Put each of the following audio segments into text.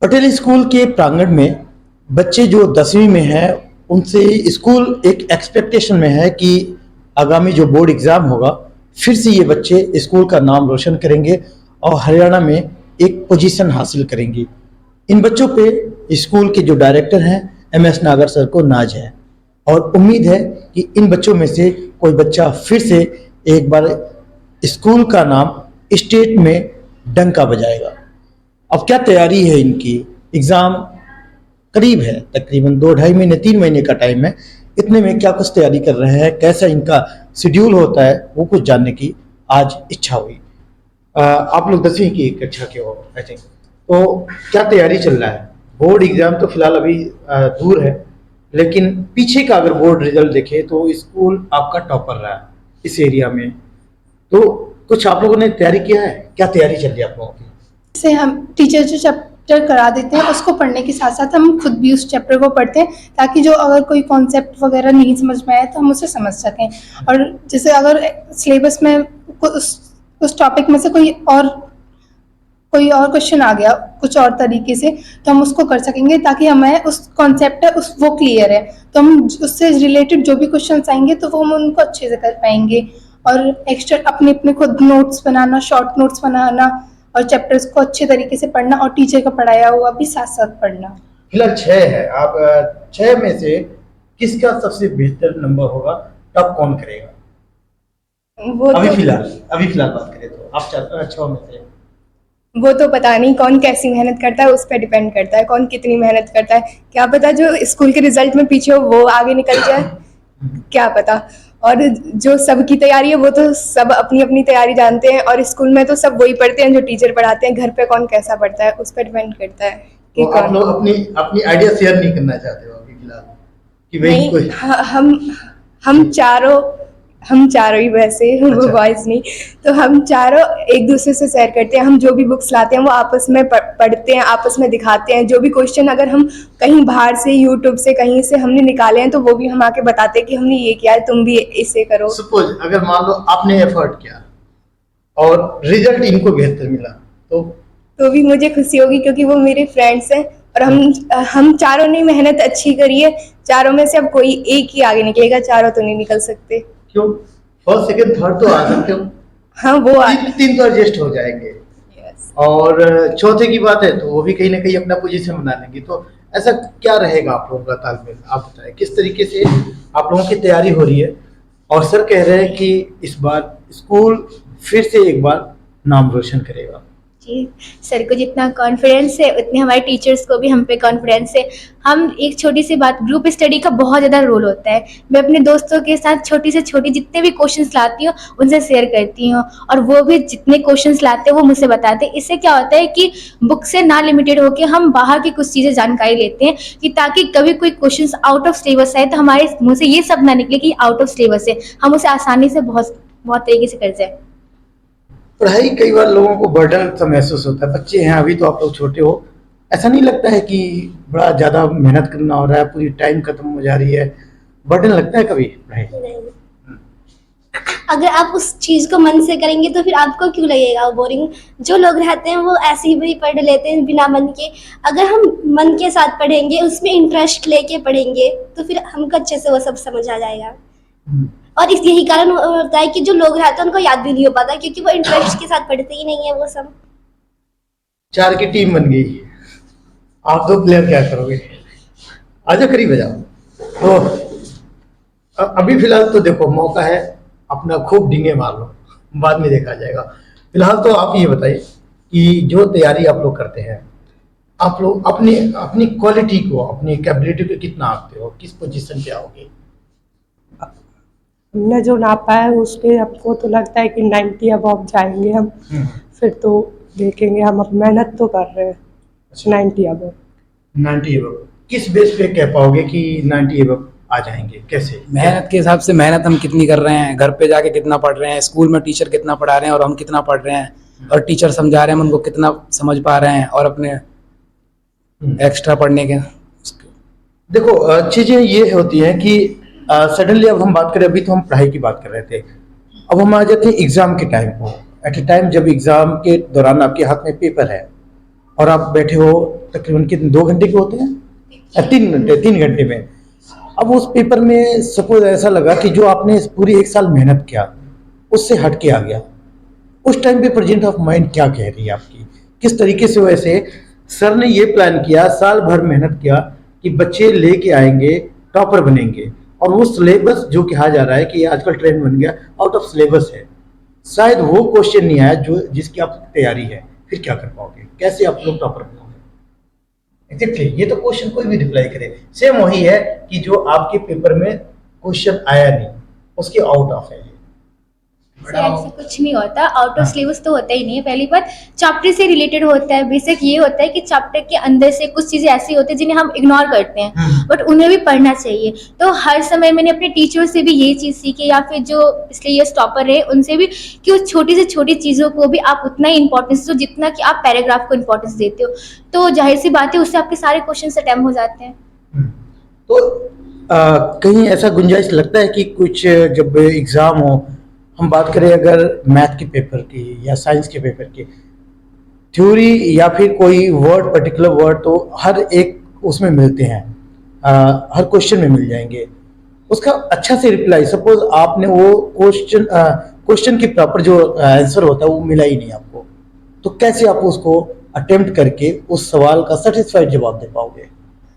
Patel school के प्रांगण में बच्चे जो 10वीं में हैं उनसे स्कूल एक एक्सपेक्टेशन में है कि आगामी जो बोर्ड एग्ज़ाम होगा फिर से ये बच्चे स्कूल का नाम रोशन करेंगे और हरियाणा में एक पोजीशन हासिल करेंगे। इन बच्चों पे स्कूल के जो डायरेक्टर हैं MS नागर सर को नाज है और उम्मीद है कि इन बच्चों में से कोई बच्चा फिर से एक बार स्कूल का नाम स्टेट में डंका बजाएगा। अब क्या तैयारी है इनकी? एग्ज़ाम करीब है, तकरीबन 2-2.5 महीने 3 महीने का टाइम है। इतने में क्या कुछ तैयारी कर रहे हैं, कैसा इनका शेड्यूल होता है, वो कुछ जानने की आज इच्छा हुई। आप लोग 10वीं की कक्षा के हो आई थिंक, तो क्या तैयारी चल रहा है? बोर्ड एग्ज़ाम तो फिलहाल अभी दूर है, लेकिन पीछे का अगर बोर्ड रिजल्ट देखें तो स्कूल आपका टॉपर रहा है इस एरिया में। तो कुछ आप लोगों ने तैयारी किया है? क्या तैयारी चल रही है आप लोगों की? से हम टीचर जो चैप्टर करा देते हैं उसको पढ़ने के साथ साथ हम खुद भी उस चैप्टर को पढ़ते हैं, ताकि जो अगर कोई कॉन्सेप्ट वगैरह नहीं समझ में आए तो हम उसे समझ सकें। और जैसे अगर सिलेबस में उस टॉपिक में से कोई और क्वेश्चन आ गया कुछ और तरीके से, तो हम उसको कर सकेंगे, ताकि हमें उस कॉन्सेप्ट है वो क्लियर है, तो हम उससे रिलेटेड जो भी क्वेश्चन आएंगे तो वो हम उनको अच्छे से कर पाएंगे। और एक्स्ट्रा अपने अपने खुद नोट्स बनाना, शॉर्ट नोट्स बनाना और चैप्टर्स को अच्छे तरीके से पढ़ना और टीचर का पढ़ाया हुआ भी साथ साथ पढ़ना। फिलहाल 6 है, आप 6 में से किसका सबसे बेहतर नंबर होगा? टॉप कौन करेगा? वो अभी तो फिलहाल बात करें तो आप 6 में से वो तो पता नहीं कौन कैसी मेहनत करता है, उस पर डिपेंड करता है कौन कितनी मेहनत करता है। क्या पता जो स्कूल के रिजल्ट में पीछे हो वो आगे निकल जाए, क्या पता। और जो सबकी तैयारी है वो तो सब अपनी अपनी तैयारी जानते हैं, और स्कूल में तो सब वही पढ़ते हैं जो टीचर पढ़ाते हैं। घर पे कौन कैसा पढ़ता है उस पर डिपेंड करता है कि तो आप लोग अपनी आइडिया शेयर नहीं करना चाहते हो अभी फिलहाल कि भाई नहीं, कोई? हम चारों ही वैसे अच्छा। बॉयज नहीं, तो हम चारों एक दूसरे से शेयर करते हैं। हम जो भी बुक्स लाते हैं वो आपस में पढ़ते हैं, आपस में दिखाते हैं। जो भी क्वेश्चन अगर हम कहीं बाहर से यूट्यूब से कहीं से हमने निकाले हैं तो वो भी हम आके बताते हैं कि हमने ये किया है, तुम भी इसे करो। सपोज अगर मान लो आपने एफर्ट किया और रिजल्ट इनको बेहतर मिला तो भी मुझे खुशी होगी, क्योंकि वो मेरे फ्रेंड्स हैं और हम चारों ने मेहनत अच्छी करी है। चारों में से अब कोई एक ही आगे निकलेगा, चारों तो नहीं निकल सकते। क्यों? फर्स्ट सेकंड थर्ड तो आ सकते हो। हाँ, वो तीन तो एडजस्ट हो जाएंगे। Yes. और चौथे की बात है तो वो भी कहीं ना कहीं अपना पोजीशन बना लेंगे। तो ऐसा क्या रहेगा आप लोगों का तालमेल? आप बताएं किस तरीके से आप लोगों की तैयारी हो रही है। और सर कह रहे हैं कि इस बार स्कूल फिर से एक बार नाम रोशन करेगा। जी, सर को जितना कॉन्फिडेंस है उतने हमारे टीचर्स को भी हम पे कॉन्फिडेंस है। हम एक छोटी सी बात, ग्रुप स्टडी का बहुत ज़्यादा रोल होता है। मैं अपने दोस्तों के साथ छोटी से छोटी जितने भी क्वेश्चंस लाती हूँ उनसे शेयर करती हूँ, और वो भी जितने क्वेश्चंस लाते हैं वो मुझसे बताते हैं। इससे क्या होता है कि बुक से ना लिमिटेड होकर हम बाहर की कुछ चीज़ें जानकारी लेते हैं, कि ताकि कभी कोई क्वेश्चन आउट ऑफ सिलेबस आए तो हमारे मुँह से ये सब ना निकले कि आउट ऑफ सिलेबस है, हम उसे आसानी से बहुत बहुत तरीके से कर जाए। पढ़ाई कई बार लोगों को बर्डन सा महसूस होता है। बच्चे हैं अभी तो आप लोग छोटे हो, ऐसा नहीं लगता है कि बड़ा ज़्यादा मेहनत करना हो रहा है, पूरी टाइम खत्म हो जा रही है? बर्डन लगता है कभी पढ़ाई? अगर आप उस चीज़ को मन से करेंगे तो फिर आपको क्यों लगेगा वो बोरिंग। जो लोग रहते हैं वो ऐसे ही भी पढ़ लेते हैं बिना मन के। अगर हम मन के साथ पढ़ेंगे, उसमें इंटरेस्ट लेके पढ़ेंगे तो फिर हमको अच्छे से वो सब समझ आ जाएगा। और इस यही कारण होता है कि जो लोग रहते हैं उनको याद भी नहीं हो पाता, क्योंकि वो इंटरेस्ट के साथ पढ़ते ही नहीं है वो सब। 4 की टीम बन गई, आप 2 प्लेयर क्या करोगे? आ जाओ करीब आ जाओ। तो अभी फिलहाल तो देखो मौका है, अपना खूब डींगे मार लो, बाद में देखा जाएगा। फिलहाल तो आप ये बताइए कि जो तैयारी आप लोग करते हैं, आप लोग अपनी अपनी क्वालिटी को, अपनी कैपेबिलिटी को कितना आंकते हो? किस पोजीशन पे आओगे? हमने जो नापा है उस पे हमको तो लगता है कि 90 अबव जाएंगे हम। फिर तो देखेंगे, हम अब मेहनत तो कर रहे हैं। 90 अबव। 90 अबव किस बेस पे कह पाओगे कि 90 अबव आ जाएंगे? कैसे? मेहनत के हिसाब से, मेहनत हम कितनी कर रहे हैं, घर पे जाके कितना पढ़ रहे हैं, स्कूल में टीचर कितना पढ़ा रहे हैं और हम कितना पढ़ रहे हैं, और टीचर समझा रहे हैं हम उनको कितना समझ पा रहे हैं, और अपने एक्स्ट्रा पढ़ने के। देखो चीजें ये होती हैं कि सडनली अब हम बात करें, अभी तो हम पढ़ाई की बात कर रहे थे, अब हम आ जाते हैं एग्जाम के टाइम को। एट ए टाइम जब एग्जाम के दौरान आपके हाथ में पेपर है और आप बैठे हो तकरीबन कितने 2 घंटे के होते हैं या 3 घंटे में। अब उस पेपर में सपोज ऐसा लगा कि जो आपने पूरी 1 साल मेहनत किया उससे हट के आ गया, उस टाइम पे प्रेजेंट ऑफ माइंड क्या कह रही है आपकी, किस तरीके से? वैसे सर ने ये प्लान किया, साल भर मेहनत किया कि बच्चे लेके आएंगे, टॉपर बनेंगे, और वो सिलेबस जो कहा जा रहा है कि आजकल ट्रेंड बन गया, आउट ऑफ सिलेबस है, शायद वो क्वेश्चन नहीं आया जो जिसकी आपकी तैयारी है, फिर क्या कर पाओगे? कैसे आप लोग टॉपर बनोगे? एग्जैक्टली, ये तो क्वेश्चन कोई भी रिप्लाई करे सेम वही है कि जो आपके पेपर में क्वेश्चन आया नहीं उसके आउट ऑफ है। सर ऐसे कुछ नहीं होता, आउट ऑफ सिलेबस तो होता ही नहीं है। पहली बात, चैप्टर से रिलेटेड होता है। बेसिक ये होता है कि चैप्टर के अंदर से कुछ चीजें ऐसी होती है जिन्हें हम इग्नोर करते हैं, बट उन्हें भी पढ़ना चाहिए। तो हर समय मैंने अपने टीचर से भी ये चीज़ सीखी, या फिर जो पिछले ईयर टॉपर रहे उनसे भी, कि उस छोटी से छोटी चीज़ों को भी आप उतना ही इंपॉर्टेंस दो जितना कि आप पैराग्राफ को इंपॉर्टेंस देते हो। तो जाहिर सी बात है उससे आपके सारे क्वेश्चन अटेम्प्ट हो जाते हैं। तो कहीं ऐसा गुंजाइश लगता है कि कुछ जब एग्जाम हो, हम बात करें अगर मैथ के पेपर की या साइंस के पेपर की, थ्योरी या फिर कोई वर्ड, पर्टिकुलर वर्ड तो हर एक उसमें मिलते हैं, हर क्वेश्चन में मिल जाएंगे, उसका अच्छा से रिप्लाई, सपोज आपने वो क्वेश्चन की प्रॉपर जो आंसर होता है वो मिला ही नहीं आपको, तो कैसे आप उसको अटेम्प्ट करके उस सवाल का सेटिस्फाइड जवाब दे पाओगे?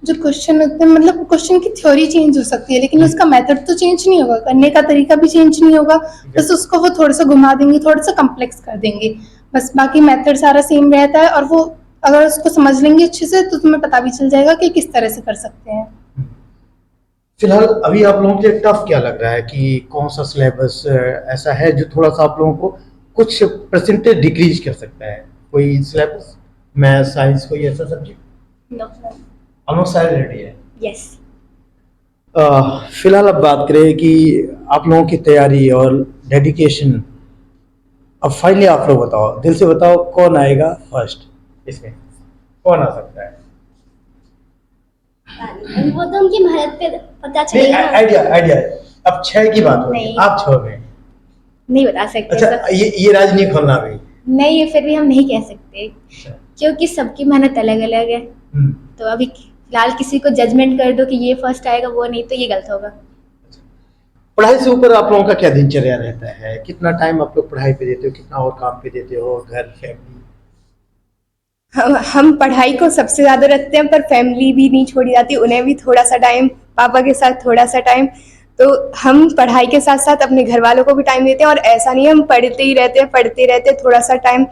जो क्वेश्चन होते हैं, मतलब क्वेश्चन की थ्योरी चेंज हो सकती है लेकिन उसका मेथड तो चेंज नहीं होगा, करने का तरीका भी चेंज नहीं होगा, बस उसको वो थोड़ा सा घुमा देंगे, थोड़ा सा कम्प्लेक्स कर देंगे, बस बाकी मेथड सारा सेम रहता है। और वो अगर उसको समझ लेंगे अच्छे से तो तुम्हें पता भी चल जाएगा कि किस तरह से कर सकते हैं। फिलहाल अभी आप लोगों के लिए टफ क्या लग रहा है कि कौन सा सिलेबस ऐसा है जो थोड़ा सा आप लोगों को कुछ परसेंटेज डिक्रीज कर सकता है? कोई सिलेबस, मैथ, साइंस, कोई ऐसा सब्जेक्ट? ऑलमोस्ट सारे रेडी है। यस। फिलहाल अब बात करें कि आप लोगों की तैयारी और डेडिकेशन, अब फाइनली आप लोग बताओ, दिल से बताओ कौन आएगा फर्स्ट, इसमें कौन आ सकता है? वो तो उनकी मेहनत पे पता चलेगा। आइडिया अब 6 की बात हो रही है, नहीं। आप 6 में। नहीं बता सकते अच्छा, सर। ये राज नहीं खोलना अभी। नहीं, ये फिर भी हम नहीं कह सकते क्योंकि सबकी मेहनत अलग अलग है। तो अभी फिलहाल किसी को जजमेंट कर दो कि ये फर्स्ट आएगा, वो नहीं, तो ये गलत होगा। पढ़ाई से ऊपर आप लोगों का क्या दिनचर्या रहता है? कितना टाइम आप लोग पढ़ाई पे देते हो, कितना और काम पे देते हो, घर, फैमिली? हम पढ़ाई को सबसे ज़्यादा रखते हैं, पर फैमिली भी नहीं छोड़ी जाती, उन्हें भी थोड़ा सा टाइम, पापा के साथ थोड़ा सा टाइम। तो हम पढ़ाई के साथ साथ अपने घर वालों को भी टाइम देते हैं, और ऐसा नहीं है हम पढ़ते ही रहते हैं, थोड़ा सा टाइम,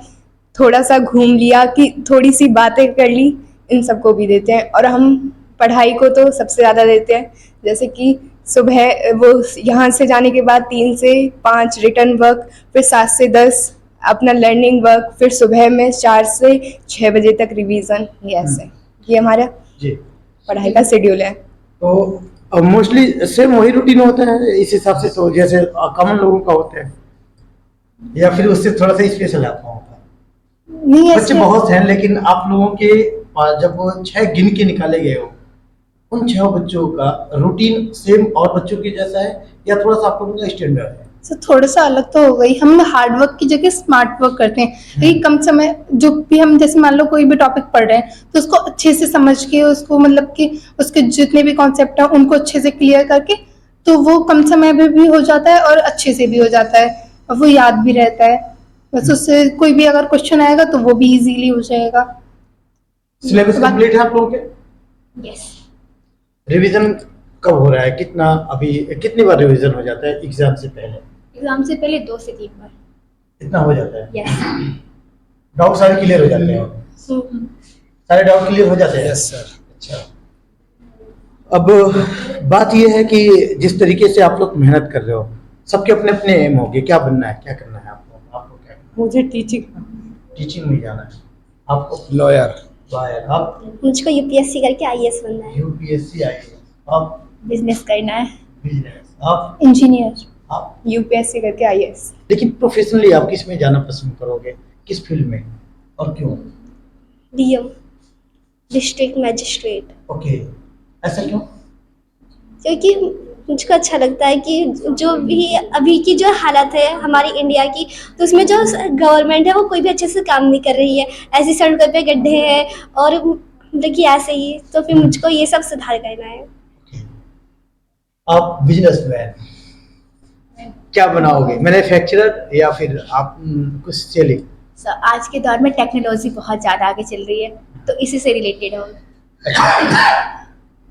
थोड़ा सा घूम लिया, कि थोड़ी सी बातें कर ली, इन सबको भी देते हैं। और हम पढ़ाई को तो सबसे ज़्यादा देते हैं, जैसे कि सुबह वो यहाँ से जाने के बाद 3 से 5 रिटर्न वर्क, फिर 7 से 10 अपना लर्निंग वर्क, फिर सुबह में 4 से 6 बजे तक रिवीजन। ये ऐसे ये हमारा जी पढ़ाई का शेड्यूल है। तो मोस्टली सेम वही रूटीन होता है इस हिसाब से, तो जैसे कॉमन लोगों का होता है, या फिर उससे थोड़ा सा स्पेशल आप लोगों का? नहीं बच्चे ऐसे बहुत हैं लेकिन आप लोगों के जब वो 6 गिन के निकाले गए हो, उन 6 बच्चों का रूटीन सेम और बच्चों के जैसा है या थोड़ा सा आप लोगों का स्टैंडर्ड है? सो थोड़ा सा अलग तो हो गई। हम हार्ड वर्क की जगह स्मार्ट वर्क करते हैं, लेकिन कम समय, जो भी हम जैसे मान लो कोई भी टॉपिक पढ़ रहे हैं तो उसको अच्छे से समझ के, उसको मतलब कि उसके जितने भी कॉन्सेप्ट हैं उनको अच्छे से क्लियर करके, तो वो कम समय में भी हो जाता है और अच्छे से भी हो जाता है, और वो याद भी रहता है। बस उससे कोई भी अगर क्वेश्चन आएगा तो वो भी इजीली हो जाएगा। सिलेबस कंप्लीट है आप लोगों के? यस। रिवीजन कब हो रहा है? कितना, अभी कितनी बार रिवीजन हो जाता है एग्जाम से पहले? एग्जाम से पहले 2 से 3 बार। इतना हो जाता है? यस। डाउट सारे क्लियर हो जाते हैं? सारे डाउट क्लियर हो जाते हैं? Yes sir. अच्छा, अब बात यह है कि जिस तरीके से आप लोग मेहनत कर रहे हो, सबके अपने अपने एम होंगे, क्या बनना है, क्या करना है आपको? आपको क्या करना मुझे टीचिंग है? टीचिंग में जाना है आपको? लॉयर। लॉयर। आप? मुझको यूपीएससी करके आईएएस बनना है। UPSC, IAS. आप? बिजनेस करना है। बिजनेस। आप? इंजीनियर। आप? यूपीएससी करके आईएएस। लेकिन प्रोफेशनली आप किस में जाना पसंद करोगे, किस फील्ड में और क्यों? DM, district magistrate. ओके, ऐसा क्यों? क्योंकि मुझको अच्छा लगता है कि जो भी अभी की जो हालत है हमारी इंडिया की, तो उसमें जो गवर्नमेंट है वो कोई भी अच्छे से काम नहीं कर रही है। ऐसी सड़कों पे गड्ढे हैं और मतलब कि ऐसे ही, तो फिर मुझको ये सब सुधार करना है। आप बिजनेसमैन क्या बनाओगे, मैन्युफैक्चरर या फिर आप कुछ सेलिंग? आज के दौर में टेक्नोलॉजी बहुत ज़्यादा आगे चल रही है, तो इसी से रिलेटेड होगा।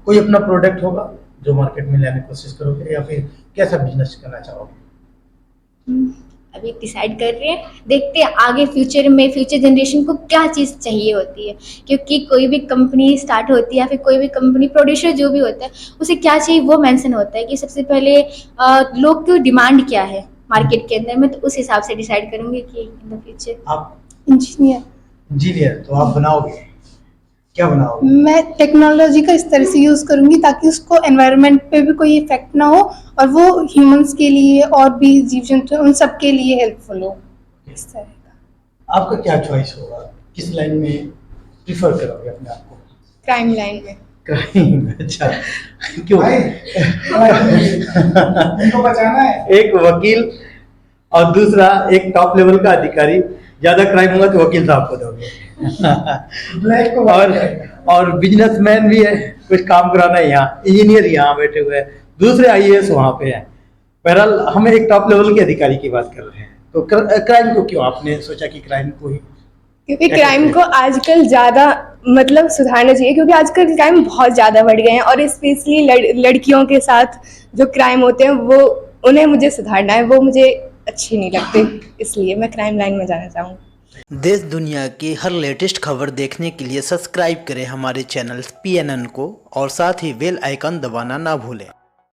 कोई अपना प्रोडक्ट होगा जो मार्केट में लाने की कोशिश करोगे या फिर कैसा बिजनेस करना चाहोगे? अभी डिसाइड कर रहे हैं, देखते हैं आगे फ्यूचर में फ्यूचर जनरेशन को क्या चीज़ चाहिए होती है, क्योंकि कोई भी कंपनी स्टार्ट होती है या फिर कोई भी कंपनी प्रोड्यूसर जो भी होता है उसे क्या चाहिए वो मेंशन होता है कि सबसे पहले लोग की डिमांड क्या है मार्केट के अंदर में, तो उस हिसाब से डिसाइड करूँगी कि इन द फ्यूचर। आप इंजीनियर। तो आप बनाओगे, क्या बनाओगे? मैं टेक्नोलॉजी का इस तरह से यूज़ करूँगी ताकि उसको एनवायरनमेंट पे भी कोई इफेक्ट ना हो और वो ह्यूमंस के लिए और भी जीव जंतु उन सब के लिए हेल्पफुल हो, इस तरह का। आपका क्या चॉइस होगा, किस लाइन में प्रिफर करोगे अपने आप को? क्राइम लाइन में। क्राइम, अच्छा क्यों? इनको बचाना है। एक वकील और दूसरा एक टॉप लेवल का अधिकारी, ज्यादा क्राइम होगा तो वकील साहब को दोगे। ब्लैक को और बिजनेसमैन भी है, कुछ काम कराना है यहाँ, इंजीनियर यहाँ बैठे हुए हैं, दूसरे आईएएस वहाँ पे हैं। बहरहाल हम एक टॉप लेवल के अधिकारी की बात कर रहे हैं, तो क्राइम को क्यों आपने सोचा कि क्राइम को ही? क्योंकि क्राइम को आजकल ज़्यादा मतलब सुधारना चाहिए, क्योंकि आजकल क्राइम बहुत ज़्यादा बढ़ गए हैं और स्पेशली लड़कियों के साथ जो क्राइम होते हैं वो उन्हें मुझे सुधारना है, वो मुझे अच्छे नहीं लगते, इसलिए मैं क्राइम लाइन में जाना चाहूँगी। देश दुनिया की हर लेटेस्ट खबर देखने के लिए सब्सक्राइब करें हमारे चैनल PNN को और साथ ही बेल आइकन दबाना ना भूलें।